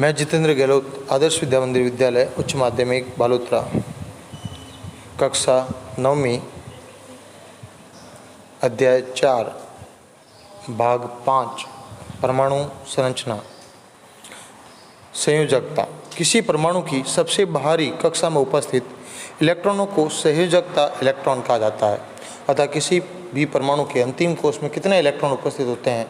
मैं जितेंद्र गहलोत आदर्श विद्या मंदिर विद्यालय उच्च माध्यमिक बालोतरा कक्षा 9वीं अध्याय 4 भाग 5 परमाणु संरचना संयोजकता। किसी परमाणु की सबसे बाहरी कक्षा में उपस्थित इलेक्ट्रॉनों को संयोजकता इलेक्ट्रॉन कहा जाता है। अतः किसी भी परमाणु के अंतिम कोश में कितने इलेक्ट्रॉन उपस्थित होते हैं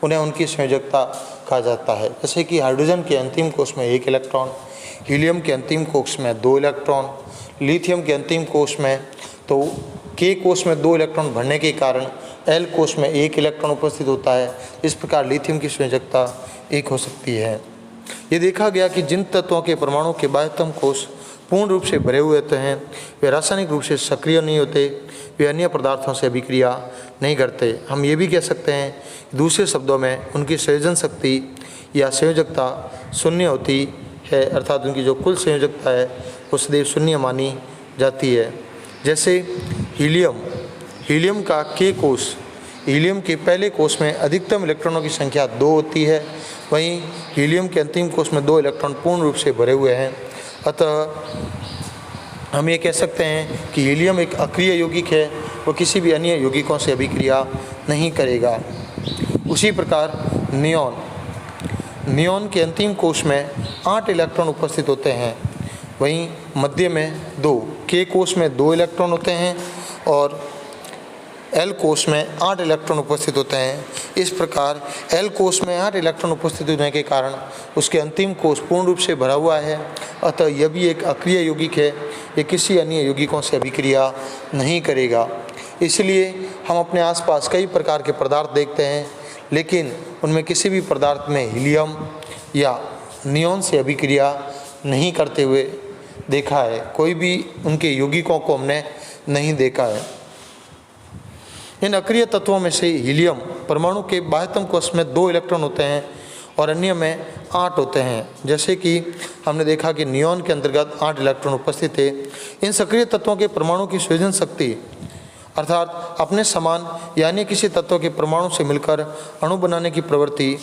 उन्हें उनकी संयोजकता कहा जाता है। जैसे कि हाइड्रोजन के अंतिम कोश में 1 इलेक्ट्रॉन, हीलियम के अंतिम कोश में 2 इलेक्ट्रॉन, लिथियम के अंतिम कोश में तो के कोश में 2 इलेक्ट्रॉन भरने के कारण एल कोश में 1 इलेक्ट्रॉन उपस्थित होता है। इस प्रकार लिथियम की संयोजकता 1 हो सकती है। ये देखा गया कि जिन तत्वों के परमाणु के बाह्यतम कोश पूर्ण रूप से भरे हुए होते हैं वे रासायनिक रूप से सक्रिय नहीं होते, वे अन्य पदार्थों से अभिक्रिया नहीं करते। हम ये भी कह सकते हैं, दूसरे शब्दों में उनकी संयोजन शक्ति या संयोजकता शून्य होती है, अर्थात उनकी जो कुल संयोजकता है वो सदैव शून्य मानी जाती है। जैसे हीलियम का के कोश, हीलियम के पहले कोश में अधिकतम इलेक्ट्रॉनों की संख्या 2 होती है, वहीं हीलियम के अंतिम कोश में 2 इलेक्ट्रॉन पूर्ण रूप से भरे हुए हैं। अतः हम ये कह सकते हैं कि हीलियम एक अक्रिय यौगिक है, वो किसी भी अन्य यौगिकों से अभिक्रिया नहीं करेगा। उसी प्रकार नियॉन के अंतिम कोश में 8 इलेक्ट्रॉन उपस्थित होते हैं, वहीं मध्य में 2, के कोश में 2 इलेक्ट्रॉन होते हैं और एल कोश में 8 इलेक्ट्रॉन उपस्थित होते हैं। इस प्रकार एल कोश में 8 इलेक्ट्रॉन उपस्थित होने के कारण उसके अंतिम कोश पूर्ण रूप से भरा हुआ है। अतः यह भी एक अक्रिय यौगिक है, ये किसी अन्य यौगिकों से अभिक्रिया नहीं करेगा। इसलिए हम अपने आसपास कई प्रकार के पदार्थ देखते हैं, लेकिन उनमें किसी भी पदार्थ में हीलियम या नियॉन से अभिक्रिया नहीं करते हुए देखा है। कोई भी उनके यौगिकों को हमने नहीं देखा है। इन अक्रिय तत्वों में से हीलियम परमाणु के बाह्यतम कोश में 2 इलेक्ट्रॉन होते हैं और अन्य में 8 होते हैं। जैसे कि हमने देखा कि नियॉन के अंतर्गत 8 इलेक्ट्रॉन उपस्थित थे। इन सक्रिय तत्वों के परमाणु की संयोजन शक्ति अर्थात अपने समान यानी किसी तत्व के परमाणु से मिलकर अणु बनाने की प्रवृत्ति,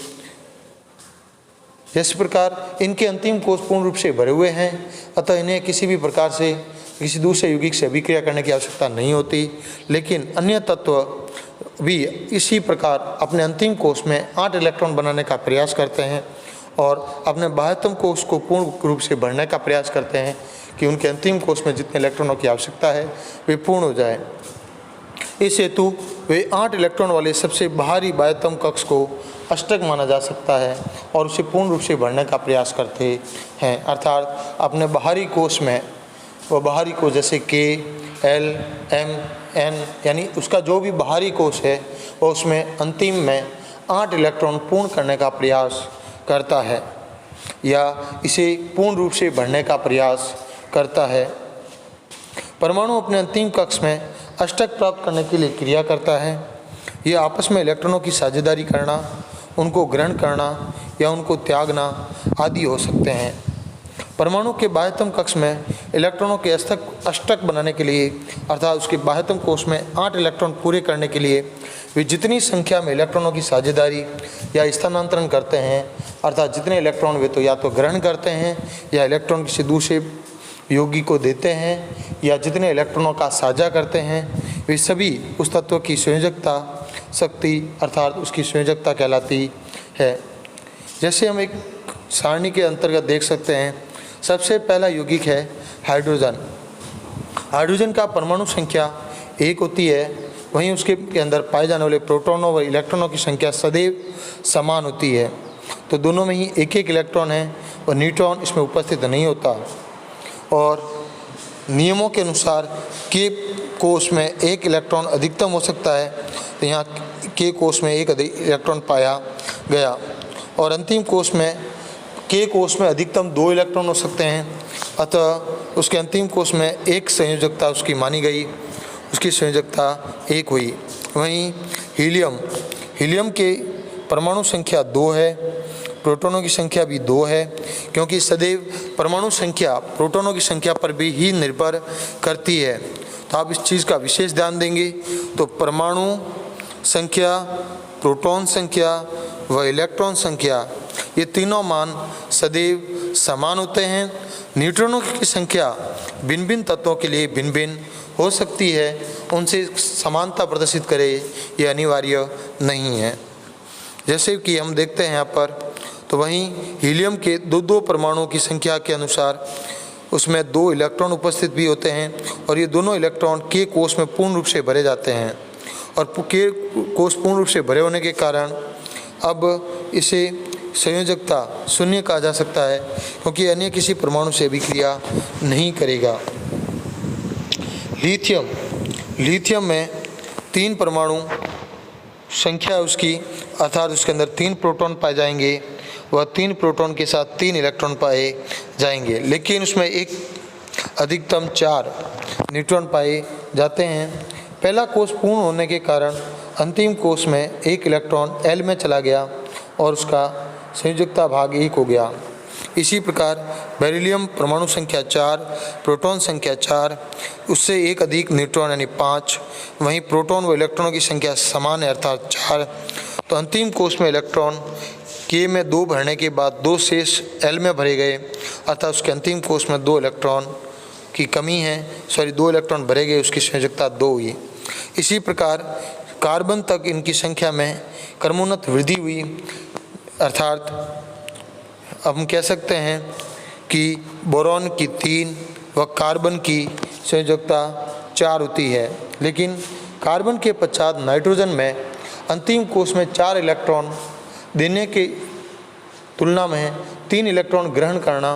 इस प्रकार इनके अंतिम कोश पूर्ण रूप से भरे हुए हैं, अतः इन्हें किसी भी प्रकार से किसी दूसरे यौगिक से अभिक्रिया करने की आवश्यकता नहीं होती। लेकिन अन्य तत्व भी इसी प्रकार अपने अंतिम कोश में 8 इलेक्ट्रॉन बनाने का प्रयास करते हैं और अपने बाह्यतम कोश को पूर्ण रूप से भरने का प्रयास करते हैं कि उनके अंतिम कोश में जितने इलेक्ट्रॉनों की आवश्यकता है वे पूर्ण हो जाए। इस हेतु वे 8 इलेक्ट्रॉन वाले सबसे बाहरी बाह्यतम कक्ष को अष्टक माना जा सकता है और उसे पूर्ण रूप से भरने का प्रयास करते हैं। अर्थात अपने बाहरी कोश में वह बाहरी कोश जैसे के, एल, एम, एन यानी उसका जो भी बाहरी कोश है वह उसमें अंतिम में 8 इलेक्ट्रॉन पूर्ण करने का प्रयास करता है या इसे पूर्ण रूप से भरने का प्रयास करता है। परमाणु अपने अंतिम कक्ष में अष्टक प्राप्त करने के लिए क्रिया करता है। यह आपस में इलेक्ट्रॉनों की साझेदारी करना, उनको ग्रहण करना या उनको त्यागना आदि हो सकते हैं। परमाणु के बाह्यतम कक्ष में इलेक्ट्रॉनों के अष्टक बनाने के लिए अर्थात उसके बाह्यतम कोश में 8 इलेक्ट्रॉन पूरे करने के लिए वे जितनी संख्या में इलेक्ट्रॉनों की साझेदारी या स्थानांतरण करते हैं, अर्थात जितने इलेक्ट्रॉन वे तो या तो ग्रहण करते हैं या इलेक्ट्रॉन किसी दूसरे यौगिक को देते हैं या जितने इलेक्ट्रॉनों का साझा करते हैं, वे सभी उस तत्व की संयोजकता शक्ति अर्थात उसकी संयोजकता कहलाती है। जैसे हम एक सारणी के अंतर्गत देख सकते हैं, सबसे पहला यौगिक है हाइड्रोजन। हाइड्रोजन का परमाणु संख्या 1 होती है, वहीं उसके अंदर पाए जाने वाले प्रोटॉनों व इलेक्ट्रॉनों की संख्या सदैव समान होती है। तो दोनों में ही 1-1 इलेक्ट्रॉन है और न्यूट्रॉन इसमें उपस्थित नहीं होता। और नियमों के अनुसार के कोश में 1 इलेक्ट्रॉन अधिकतम हो सकता है, तो यहाँ के कोश में 1 इलेक्ट्रॉन पाया गया और अंतिम कोश में के कोश में अधिकतम 2 इलेक्ट्रॉन हो सकते हैं। अतः उसके अंतिम कोश में 1 संयोजकता उसकी मानी गई, उसकी संयोजकता 1 हुई। वहीं हीलियम के परमाणु संख्या 2 है, प्रोटॉनों की संख्या भी 2 है, क्योंकि सदैव परमाणु संख्या प्रोटॉनों की संख्या पर भी ही निर्भर करती है। तो आप इस चीज़ का विशेष ध्यान देंगे तो परमाणु संख्या, प्रोटॉन संख्या व इलेक्ट्रॉन संख्या ये तीनों मान सदैव समान होते हैं। न्यूट्रॉनों की संख्या भिन्न भिन्न तत्वों के लिए भिन्न भिन्न हो सकती है, उनसे समानता प्रदर्शित करे ये अनिवार्य नहीं है। जैसे कि हम देखते हैं यहाँ पर, तो वहीं हीलियम के दो परमाणुओं की संख्या के अनुसार उसमें 2 इलेक्ट्रॉन उपस्थित भी होते हैं और ये दोनों इलेक्ट्रॉन के कोष में पूर्ण रूप से भरे जाते हैं। और के कोष पूर्ण रूप से भरे होने के कारण अब इसे संयोजकता शून्य कहा जा सकता है, क्योंकि अन्य किसी परमाणु से अभिक्रिया नहीं करेगा। लिथियम में 3 परमाणु संख्या उसकी, अर्थात उसके अंदर 3 प्रोटॉन पाए जाएंगे, वह 3 प्रोटॉन के साथ 3 इलेक्ट्रॉन पाए जाएंगे, लेकिन उसमें एक अधिकतम 4 न्यूट्रॉन पाए जाते हैं। पहला कोष पूर्ण होने के कारण अंतिम कोष में 1 इलेक्ट्रॉन L में चला गया और उसका संयोजकता भाग 1 हो गया। इसी प्रकार बेरिलियम परमाणु संख्या 4, प्रोटॉन संख्या 4, उससे 1 अधिक न्यूट्रॉन यानी 5, वहीं प्रोटॉन व इलेक्ट्रॉनों की संख्या समान है अर्थात 4। तो अंतिम कोष में इलेक्ट्रॉन K में 2 भरने के बाद 2 शेष L में भरे गए, अर्थात उसके अंतिम कोष में 2 इलेक्ट्रॉन की कमी है, 2 इलेक्ट्रॉन भरे गए, उसकी संयोजकता 2 हुई। इसी प्रकार कार्बन तक इनकी संख्या में क्रमोन्नत वृद्धि हुई, अर्थात अब हम कह सकते हैं कि बोरॉन की 3 व कार्बन की संयोजकता 4 होती है। लेकिन कार्बन के पश्चात नाइट्रोजन में अंतिम कोष में 4 इलेक्ट्रॉन देने के तुलना में 3 इलेक्ट्रॉन ग्रहण करना,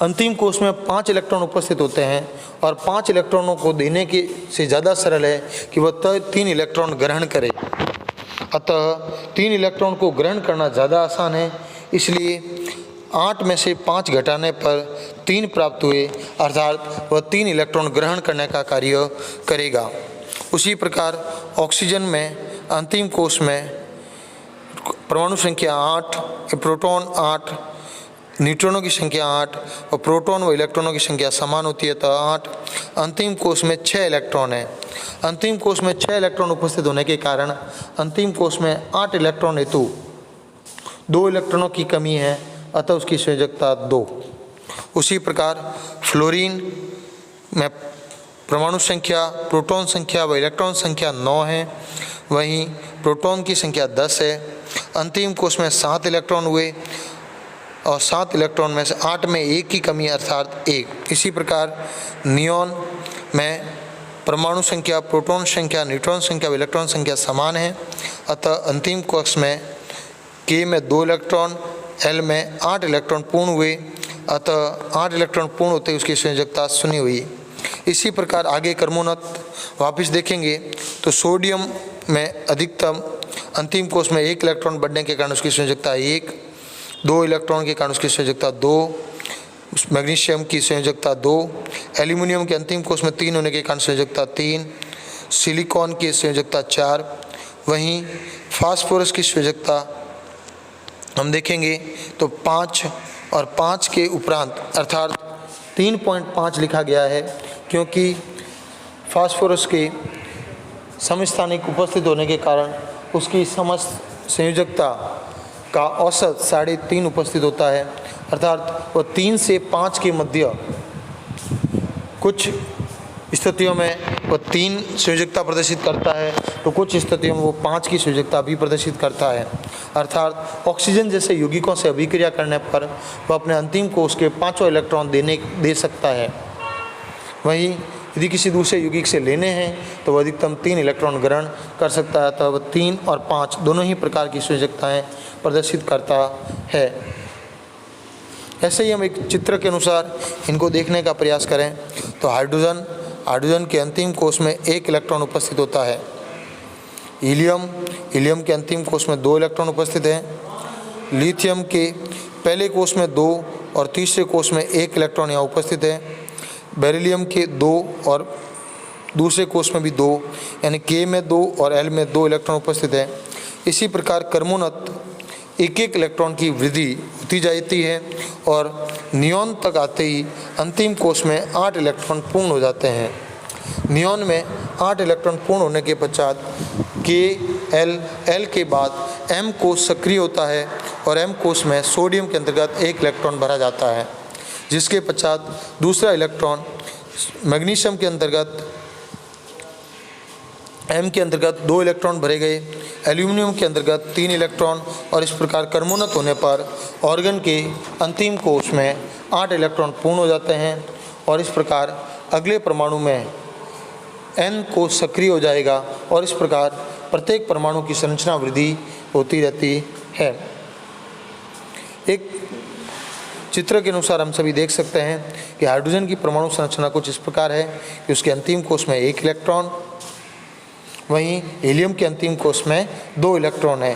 अंतिम कोष में 5 इलेक्ट्रॉन उपस्थित होते हैं और 5 इलेक्ट्रॉनों को देने के से ज़्यादा सरल है कि वह 3 इलेक्ट्रॉन ग्रहण करे। अतः 3 इलेक्ट्रॉन को ग्रहण करना ज़्यादा आसान है, इसलिए 8 में से 5 घटाने पर 3 प्राप्त हुए, अर्थात वह 3 इलेक्ट्रॉन ग्रहण करने का कार्य करेगा। उसी प्रकार ऑक्सीजन में अंतिम कोष में परमाणु संख्या 8, प्रोटॉन 8, न्यूट्रॉनों की संख्या 8 और प्रोटॉन व इलेक्ट्रॉनों की संख्या समान होती है, तो 8। अंतिम कोष में 6 इलेक्ट्रॉन है। अंतिम कोष में 6 इलेक्ट्रॉन उपस्थित होने के कारण अंतिम कोष में 8 इलेक्ट्रॉन हेतु 2 इलेक्ट्रॉनों की कमी है, अतः उसकी संयोजकता 2। उसी प्रकार फ्लोरीन में परमाणु संख्या, प्रोटॉन संख्या व इलेक्ट्रॉन संख्या 9 है, वहीं प्रोटॉन की संख्या 10 है। अंतिम कोष में 7 इलेक्ट्रॉन हुए और 7 इलेक्ट्रॉन में से 8 में 1 की कमी अर्थात 1। इसी प्रकार नियॉन में परमाणु संख्या, प्रोटॉन संख्या, न्यूट्रॉन संख्या व इलेक्ट्रॉन संख्या समान है, अतः अंतिम कोष में K में 2 इलेक्ट्रॉन, L में 8 इलेक्ट्रॉन पूर्ण हुए, अतः 8 इलेक्ट्रॉन पूर्ण होते उसकी संयोजकता 0 हुई। इसी प्रकार आगे क्रमोन्नत वापस देखेंगे तो सोडियम में अधिकतम अंतिम कोष में 1 इलेक्ट्रॉन बढ़ने के कारण उसकी संयोजकता 1, 2 इलेक्ट्रॉन के कारण उसकी संयोजकता 2, मैग्नीशियम की संयोजकता 2, एल्यूमिनियम के अंतिम कोष में 3 होने के कारण संयोजकता 3, सिलिकॉन की संयोजकता 4, वहीं फास्फोरस की संयोजकता हम देखेंगे तो 5 और 5 के उपरांत अर्थात 3.5 लिखा गया है, क्योंकि फास्फोरस के समस्थानिक उपस्थित होने के कारण उसकी समस्त संयोजकता का औसत 3.5 उपस्थित होता है, अर्थात वह 3 से 5 के मध्य कुछ स्थितियों में वह 3 संयोजकता प्रदर्शित करता है, तो कुछ स्थितियों में वो 5 की संयोजकता भी प्रदर्शित करता है। अर्थात ऑक्सीजन जैसे यौगिकों से अभिक्रिया करने पर वह अपने अंतिम कोष के 5वां इलेक्ट्रॉन दे सकता है। वहीं यदि किसी दूसरे यौगिक से लेने हैं तो वह अधिकतम 3 इलेक्ट्रॉन ग्रहण कर सकता है, तो वह 3 और 5 दोनों ही प्रकार की संयोजकताएँ प्रदर्शित करता है। ऐसे ही हम एक चित्र के अनुसार इनको देखने का प्रयास करें तो हाइड्रोजन के अंतिम कोष में 1 इलेक्ट्रॉन उपस्थित होता है। हीलियम के अंतिम कोष में 2 इलेक्ट्रॉन उपस्थित हैं। लिथियम के पहले कोष में 2 और तीसरे कोष में 1 इलेक्ट्रॉन यहाँ उपस्थित है। बेरिलियम के 2 और दूसरे कोष में भी 2, यानी K में 2 और L में 2 इलेक्ट्रॉन उपस्थित है। इसी प्रकार क्रमोन्नत 1-1 इलेक्ट्रॉन की वृद्धि होती जाती है और नियॉन तक आते ही अंतिम कोष में 8 इलेक्ट्रॉन पूर्ण हो जाते हैं। नियॉन में 8 इलेक्ट्रॉन पूर्ण होने के पश्चात K, L के बाद M कोष सक्रिय होता है और M कोष में सोडियम के अंतर्गत एक इलेक्ट्रॉन भरा जाता है, जिसके पश्चात दूसरा इलेक्ट्रॉन मैग्नीशियम के अंतर्गत M के अंतर्गत 2 इलेक्ट्रॉन भरे गए, एल्यूमिनियम के अंतर्गत 3 इलेक्ट्रॉन, और इस प्रकार क्रमोन्नत होने पर ऑर्गन के अंतिम कोष में 8 इलेक्ट्रॉन पूर्ण हो जाते हैं और इस प्रकार अगले परमाणु में N कोष सक्रिय हो जाएगा और इस प्रकार प्रत्येक परमाणु की संरचना वृद्धि होती रहती है। एक चित्र के अनुसार हम सभी देख सकते हैं कि हाइड्रोजन की परमाणु संरचना कुछ इस प्रकार है कि उसके अंतिम कोष में 1 इलेक्ट्रॉन, वहीं हीलियम के अंतिम कोष में 2 इलेक्ट्रॉन है।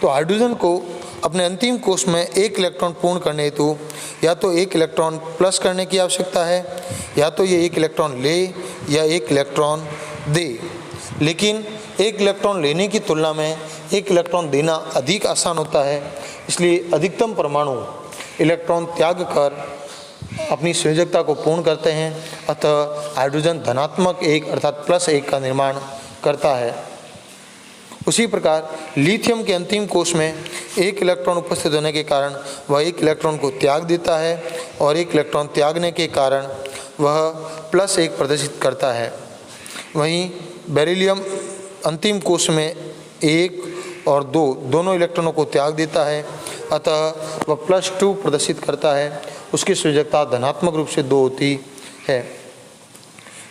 तो हाइड्रोजन को अपने अंतिम कोष में 1 इलेक्ट्रॉन पूर्ण करने हेतु या तो 1 इलेक्ट्रॉन प्लस करने की आवश्यकता है, या तो ये 1 इलेक्ट्रॉन ले या 1 इलेक्ट्रॉन दे। लेकिन 1 इलेक्ट्रॉन लेने की तुलना में 1 इलेक्ट्रॉन देना अधिक आसान होता है, इसलिए अधिकतम परमाणु इलेक्ट्रॉन त्याग कर अपनी संयोजकता को पूर्ण करते हैं। अतः हाइड्रोजन धनात्मक 1 अर्थात +1 का निर्माण करता है। उसी प्रकार लिथियम के अंतिम कोष में 1 इलेक्ट्रॉन उपस्थित होने के कारण वह 1 इलेक्ट्रॉन को त्याग देता है और 1 इलेक्ट्रॉन त्यागने के कारण वह +1 प्रदर्शित करता है। वहीं बेरिलियम अंतिम कोष में 1 और 2 दोनों इलेक्ट्रॉनों को त्याग देता है, अतः वह +2 प्रदर्शित करता है। उसकी संयोजकता धनात्मक रूप से 2 होती है।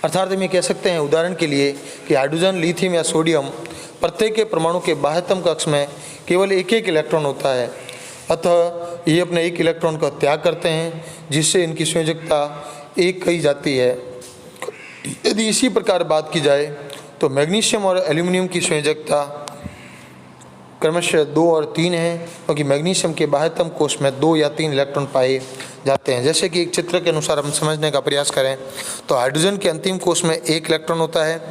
अर्थात हम ये कह सकते हैं उदाहरण के लिए कि हाइड्रोजन, लिथियम या सोडियम प्रत्येक के परमाणु के बाह्यतम कक्ष में केवल 1-1 इलेक्ट्रॉन होता है, अतः ये अपने 1 इलेक्ट्रॉन का त्याग करते हैं, जिससे इनकी संयोजकता 1 कही जाती है। यदि इसी प्रकार बात की जाए तो मैग्नीशियम और एल्यूमिनियम की संयोजकता क्रमशः 2 और 3 है, क्योंकि मैग्नीशियम के बाह्यतम कोष में 2 या 3 इलेक्ट्रॉन पाए जाते हैं। जैसे कि एक चित्र के अनुसार हम समझने का प्रयास करें तो हाइड्रोजन के अंतिम कोष में 1 इलेक्ट्रॉन होता है,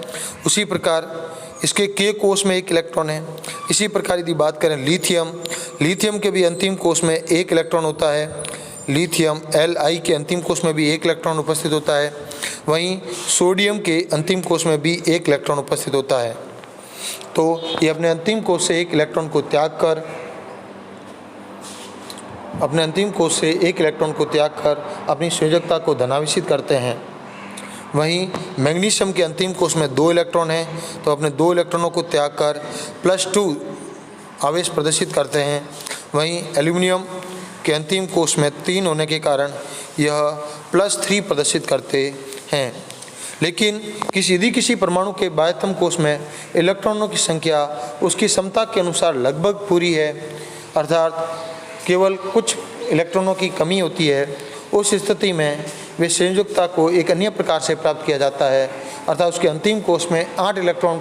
उसी प्रकार इसके K कोष में 1 इलेक्ट्रॉन है। इसी प्रकार यदि बात करें लिथियम के भी अंतिम कोष में 1 इलेक्ट्रॉन होता है, लिथियम Li के अंतिम कोष में भी 1 इलेक्ट्रॉन उपस्थित होता है। वहीं सोडियम के अंतिम कोष में भी 1 इलेक्ट्रॉन उपस्थित होता है। तो ये अपने अंतिम कोष से 1 इलेक्ट्रॉन को त्याग कर अपनी संयोजकता को धनावेशित करते हैं। वहीं मैग्नीशियम के अंतिम कोष में 2 इलेक्ट्रॉन हैं, तो अपने 2 इलेक्ट्रॉनों को त्याग कर +2 आवेश प्रदर्शित करते हैं। वहीं एल्यूमिनियम के अंतिम कोष में 3 होने के कारण यह +3 प्रदर्शित करते हैं। लेकिन किसी परमाणु के बाह्यतम कोष में इलेक्ट्रॉनों की संख्या उसकी समता के अनुसार लगभग पूरी है, अर्थात केवल कुछ इलेक्ट्रॉनों की कमी होती है। उस स्थिति में वे संयोजकता को एक अन्य प्रकार से प्राप्त किया जाता है, अर्थात उसके अंतिम कोष में 8 इलेक्ट्रॉन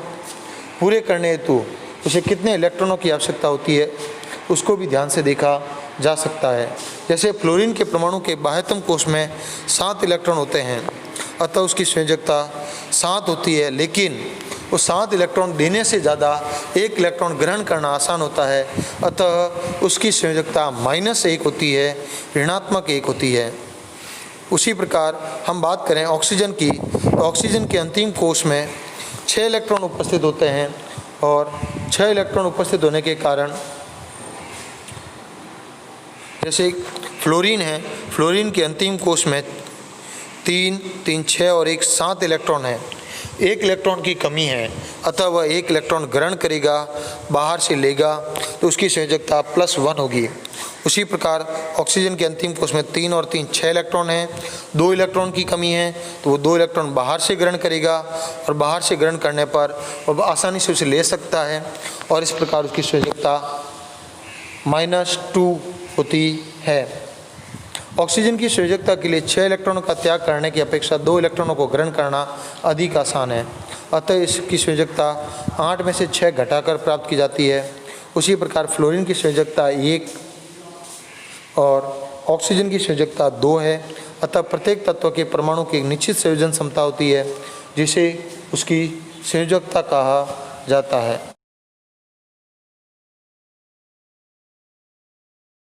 पूरे करने हेतु उसे कितने इलेक्ट्रॉनों की आवश्यकता होती है उसको भी ध्यान से देखा जा सकता है। जैसे फ्लोरीन के परमाणु के बाह्यतम कोष में 7 इलेक्ट्रॉन होते हैं, अतः उसकी संयोजकता 7 होती है, लेकिन वो 7 इलेक्ट्रॉन देने से ज़्यादा 1 इलेक्ट्रॉन ग्रहण करना आसान होता है, अतः उसकी संयोजकता -1 होती है, ऋणात्मक 1 होती है। उसी प्रकार हम बात करें ऑक्सीजन की, तो ऑक्सीजन के अंतिम कोष में 6 इलेक्ट्रॉन उपस्थित होते हैं और 6 इलेक्ट्रॉन उपस्थित होने के कारण जैसे फ्लोरीन है, फ्लोरीन के अंतिम कोष में 3, 3, 6 और 1 7 इलेक्ट्रॉन है। 1 इलेक्ट्रॉन की कमी है, अतः वह 1 इलेक्ट्रॉन ग्रहण करेगा, बाहर से लेगा, तो उसकी संयोजकता +1 होगी। उसी प्रकार ऑक्सीजन के अंतिम कोष में 3 और 3 6 इलेक्ट्रॉन हैं, 2 इलेक्ट्रॉन की कमी है, तो वो 2 इलेक्ट्रॉन बाहर से ग्रहण करेगा और बाहर से ग्रहण करने पर वह आसानी से उसे ले सकता है और इस प्रकार उसकी संयोजकता -2 होती है। ऑक्सीजन की संयोजकता के लिए 6 इलेक्ट्रॉनों का त्याग करने की अपेक्षा 2 इलेक्ट्रॉनों को ग्रहण करना अधिक आसान है, अतः इसकी संयोजकता 8 में से 6 घटाकर प्राप्त की जाती है। उसी प्रकार फ्लोरीन की संयोजकता 1 और ऑक्सीजन की संयोजकता 2 है, अतः प्रत्येक तत्व के परमाणु की एक निश्चित संयोजन क्षमता होती है, जिसे उसकी संयोजकता कहा जाता है।